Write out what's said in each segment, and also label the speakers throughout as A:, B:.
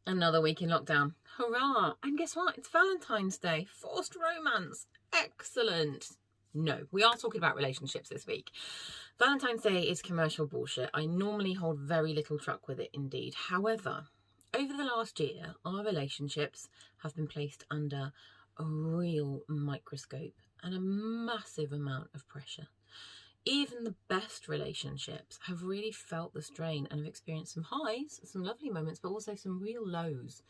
A: Another week in lockdown. Hurrah! And guess what? It's Valentine's Day. Forced romance. Excellent. No, we are talking about relationships this week. Valentine's Day is commercial bullshit. I normally hold very little truck with it indeed. However, over the last year, our relationships have been placed under a real microscope and a massive amount of pressure. Even the best relationships have really felt the strain and have experienced some highs, some lovely moments, but also some real lows.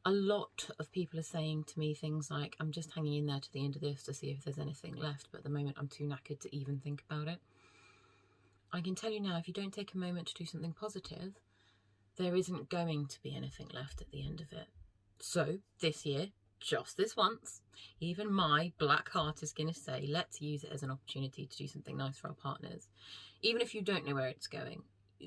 A: A lot of people are saying to me things like, I'm just hanging in there to the end of this to see if there's anything left, but at the moment I'm too knackered to even think about it. I can tell you now, if you don't take a moment to do something positive, there isn't going to be anything left at the end of it. So this year, just this once, even my black heart is going to say, let's use it as an opportunity to do something nice for our partners. Even if you don't know where it's going,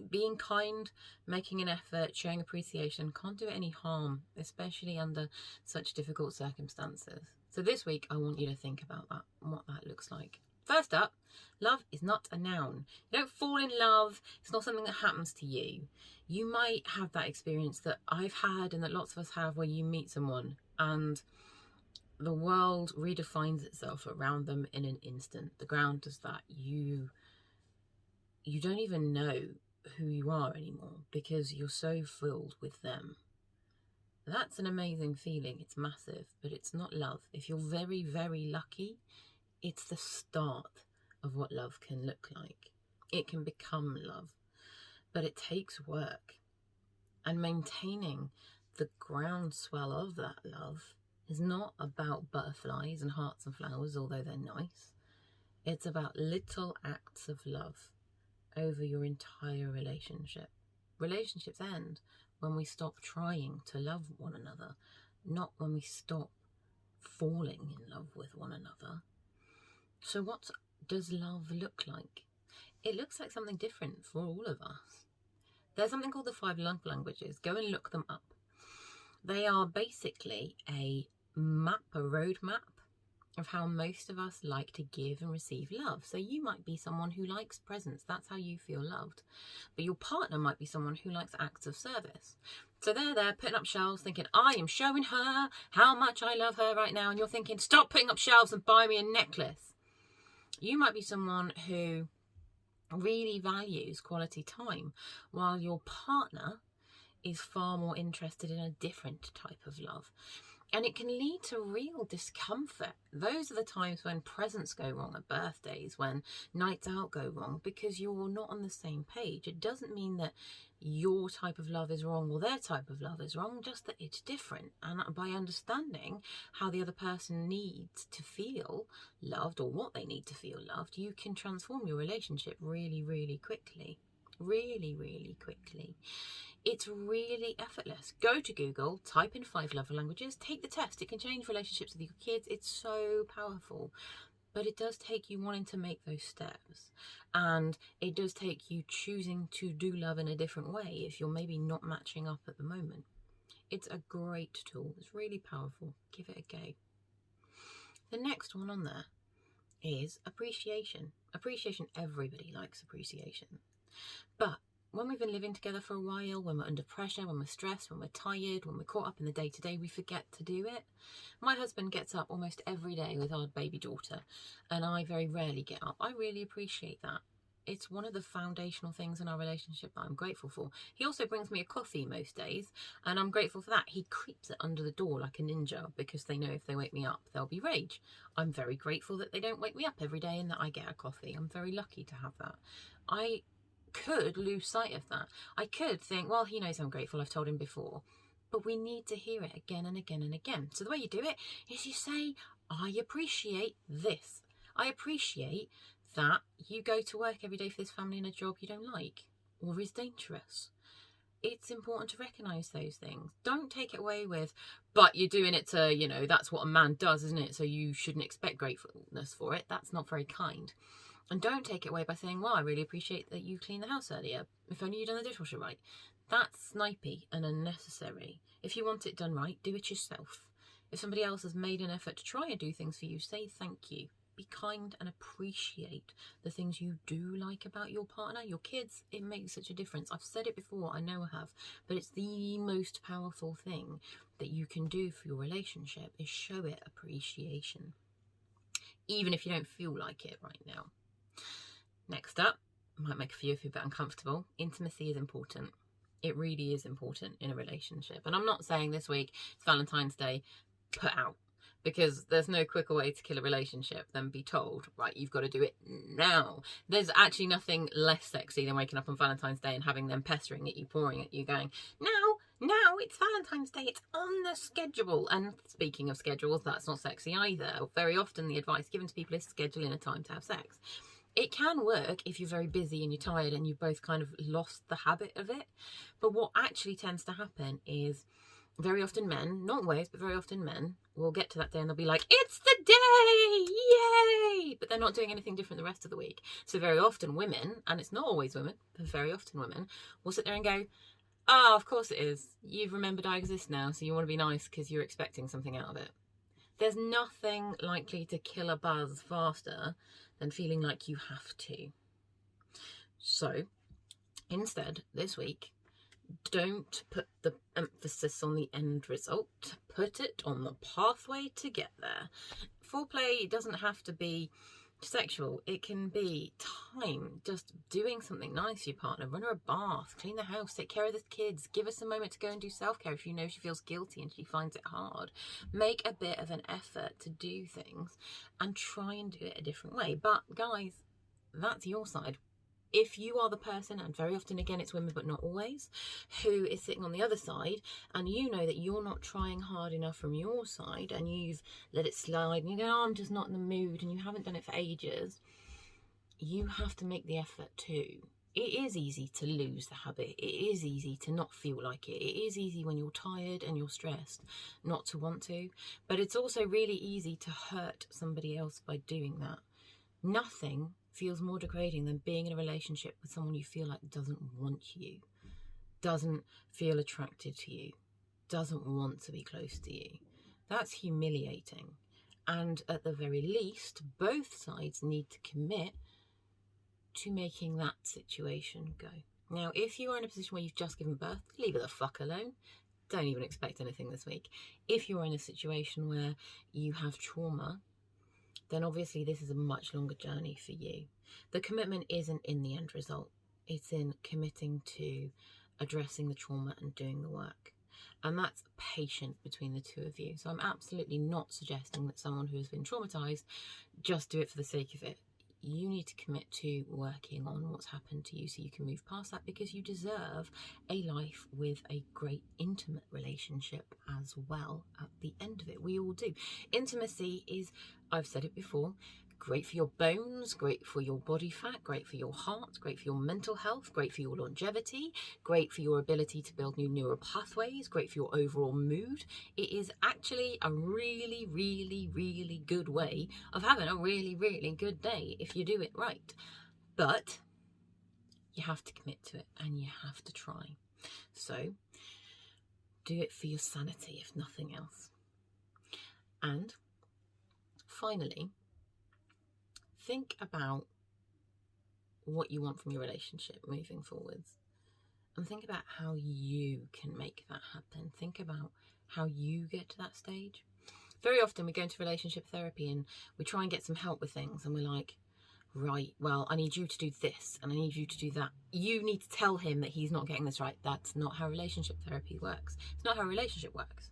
A: being kind, making an effort, showing appreciation can't do it any harm, especially under such difficult circumstances. So this week, I want you to think about that and what that looks like. First up, love is not a noun. You don't fall in love. It's not something that happens to you. You might have that experience that I've had and that lots of us have, where you meet someone and the world redefines itself around them in an instant. The ground does that. You don't even know who you are anymore because you're so filled with them. That's an amazing feeling. It's massive, but it's not love. If you're very, very lucky, it's the start of what love can look like. It can become love, but it takes work. And maintaining the groundswell of that love is not about butterflies and hearts and flowers, although they're nice. It's about little acts of love over your entire relationship. Relationships end when we stop trying to love one another, not when we stop falling in love with one another. So what does love look like? It looks like something different for all of us. There's something called the 5 love languages. Go and look them up. They are basically a map, a roadmap of how most of us like to give and receive love. So you might be someone who likes presents. That's how you feel loved. But your partner might be someone who likes acts of service. So they're there putting up shelves thinking, I am showing her how much I love her right now. And you're thinking, stop putting up shelves and buy me a necklace. You might be someone who really values quality time, while your partner is far more interested in a different type of love. And it can lead to real discomfort. Those are the times when presents go wrong at birthdays, when nights out go wrong, because you're not on the same page. It doesn't mean that your type of love is wrong or their type of love is wrong, just that it's different. And by understanding how the other person needs to feel loved, or what they need to feel loved, you can transform your relationship really, really quickly. Really, really quickly. It's really effortless. Go to Google, type in 5 love languages, take the test. It can change relationships with your kids. It's so powerful. But it does take you wanting to make those steps. And it does take you choosing to do love in a different way if you're maybe not matching up at the moment. It's a great tool. It's really powerful. Give it a go. The next one on there is appreciation. Appreciation, everybody likes appreciation. But when we've been living together for a while, when we're under pressure, when we're stressed, when we're tired, when we're caught up in the day-to-day, we forget to do it. My husband gets up almost every day with our baby daughter, and I very rarely get up. I really appreciate that. It's one of the foundational things in our relationship that I'm grateful for. He also brings me a coffee most days, and I'm grateful for that. He creeps it under the door like a ninja because they know if they wake me up, there'll be rage. I'm very grateful that they don't wake me up every day and that I get a coffee. I'm very lucky to have that. I could lose sight of that. I could think, well, he knows I'm grateful, I've told him before. But we need to hear it again and again and again. So the way you do it is you say, I appreciate this. I appreciate that you go to work every day for this family in a job you don't like or is dangerous. It's important to recognise those things. Don't take it away with, but you're doing it to, that's what a man does, isn't it? So you shouldn't expect gratefulness for it. That's not very kind. And don't take it away by saying, well, I really appreciate that you cleaned the house earlier. If only you'd done the dishwasher right. That's snipey and unnecessary. If you want it done right, do it yourself. If somebody else has made an effort to try and do things for you, say thank you. be kind and appreciate the things you do like about your partner. Your kids, it makes such a difference. I've said it before, I know I have, but it's the most powerful thing that you can do for your relationship is show it appreciation, even if you don't feel like it right now. Next up, might make a few of you a bit uncomfortable. Intimacy is important. It really is important in a relationship. And I'm not saying this week, it's Valentine's Day, put out. Because there's no quicker way to kill a relationship than be told, right, you've got to do it now. There's actually nothing less sexy than waking up on Valentine's Day and having them pestering at you, pouring at you, going, now, it's Valentine's Day, it's on the schedule. And speaking of schedules, that's not sexy either. Very often the advice given to people is schedule in a time to have sex. It can work if you're very busy and you're tired and you've both kind of lost the habit of it. But what actually tends to happen is very often men, not always, but very often men will get to that day and they'll be like, it's the day, yay! But they're not doing anything different the rest of the week. So very often women, and it's not always women, but very often women, will sit there and go, oh, of course it is. You've remembered I exist now, so you want to be nice because you're expecting something out of it. There's nothing likely to kill a buzz faster than feeling like you have to. So instead, this week, don't put the emphasis on the end result. Put it on the pathway to get there. Foreplay doesn't have to be sexual. It can be time, just doing something nice for your partner. Run her a bath, clean the house, take care of the kids, give us a moment to go and do self-care if you know she feels guilty and she finds it hard. Make a bit of an effort to do things and try and do it a different way. But guys, that's your side. If you are the person, and very often again it's women but not always, who is sitting on the other side and you know that you're not trying hard enough from your side and you've let it slide and you go, oh, I'm just not in the mood, and you haven't done it for ages, you have to make the effort too. It is easy to lose the habit. It is easy to not feel like it. It is easy when you're tired and you're stressed not to want to, but it's also really easy to hurt somebody else by doing that. Nothing feels more degrading than being in a relationship with someone you feel like doesn't want you, doesn't feel attracted to you, doesn't want to be close to you. That's humiliating. And at the very least, both sides need to commit to making that situation go. Now, if you are in a position where you've just given birth, leave it the fuck alone. Don't even expect anything this week. If you're in a situation where you have trauma, then obviously this is a much longer journey for you. The commitment isn't in the end result. It's in committing to addressing the trauma and doing the work. And that's patient between the two of you. So I'm absolutely not suggesting that someone who has been traumatized just do it for the sake of it. You need to commit to working on what's happened to you so you can move past that, because you deserve a life with a great intimate relationship as well at the end of it. We all do. Intimacy is, I've said it before, great for your bones, great for your body fat, great for your heart, great for your mental health, great for your longevity, great for your ability to build new neural pathways, great for your overall mood. It is actually a really, really, really good way of having a really, really good day if you do it right. But you have to commit to it and you have to try. So do it for your sanity, if nothing else. And finally, think about what you want from your relationship moving forwards, and think about how you can make that happen. Think about how you get to that stage. Very often we go into relationship therapy and we try and get some help with things, and we're like, right, well, I need you to do this and I need you to do that. You need to tell him that he's not getting this right. That's not how relationship therapy works. It's not how a relationship works.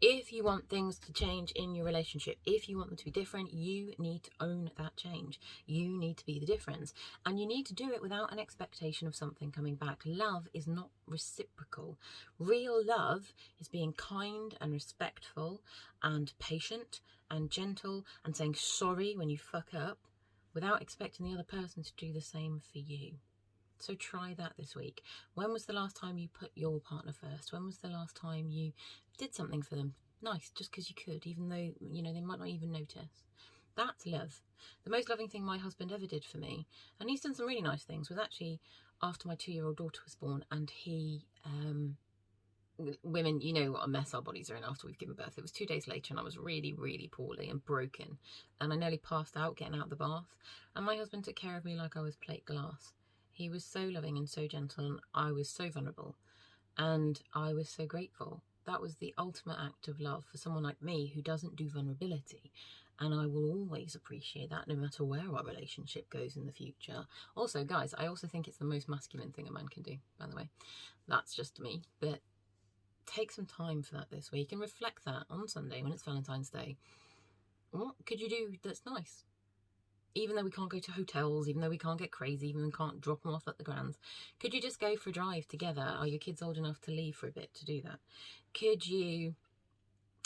A: If you want things to change in your relationship, if you want them to be different, you need to own that change. You need to be the difference. And you need to do it without an expectation of something coming back. Love is not reciprocal. Real love is being kind and respectful and patient and gentle and saying sorry when you fuck up without expecting the other person to do the same for you. So try that this week. When was the last time you put your partner first? When was the last time you did something for them nice just because you could, even though, you know, they might not even notice? That's love. The most loving thing my husband ever did for me, and he's done some really nice things, was actually after my 2-year-old daughter was born, and he women, you know what a mess our bodies are in after we've given birth. It was 2 days later and I was really, really poorly and broken. And I nearly passed out getting out of the bath. And my husband took care of me like I was plate glass. He was so loving and so gentle, and I was so vulnerable. And I was so grateful. That was the ultimate act of love for someone like me who doesn't do vulnerability. And I will always appreciate that no matter where our relationship goes in the future. Also, guys, I also think it's the most masculine thing a man can do, by the way. That's just me. But take some time for that this week and reflect that on Sunday when it's Valentine's Day. What could you do that's nice? Even though we can't go to hotels, even though we can't get crazy, even though we can't drop them off at the Grands, could you just go for a drive together? Are your kids old enough to leave for a bit to do that? Could you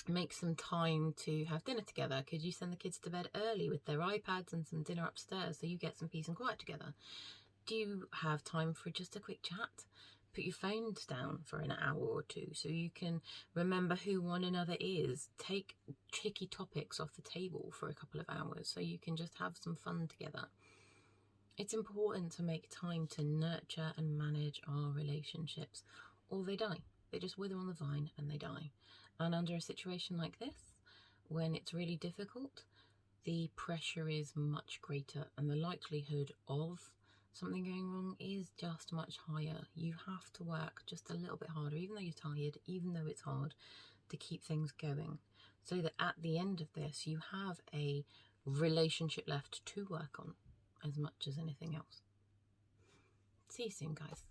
A: make some time to have dinner together? Could you send the kids to bed early with their iPads and some dinner upstairs so you get some peace and quiet together? Do you have time for just a quick chat? Put your phones down for an hour or two so you can remember who one another is. Take tricky topics off the table for a couple of hours so you can just have some fun together. It's important to make time to nurture and manage our relationships, or they die. They just wither on the vine and they die. And under a situation like this, when it's really difficult, the pressure is much greater and the likelihood of something going wrong is just much higher. You have to work just a little bit harder, even though you're tired, even though it's hard, to keep things going, so that at the end of this you have a relationship left to work on as much as anything else. See you soon, guys.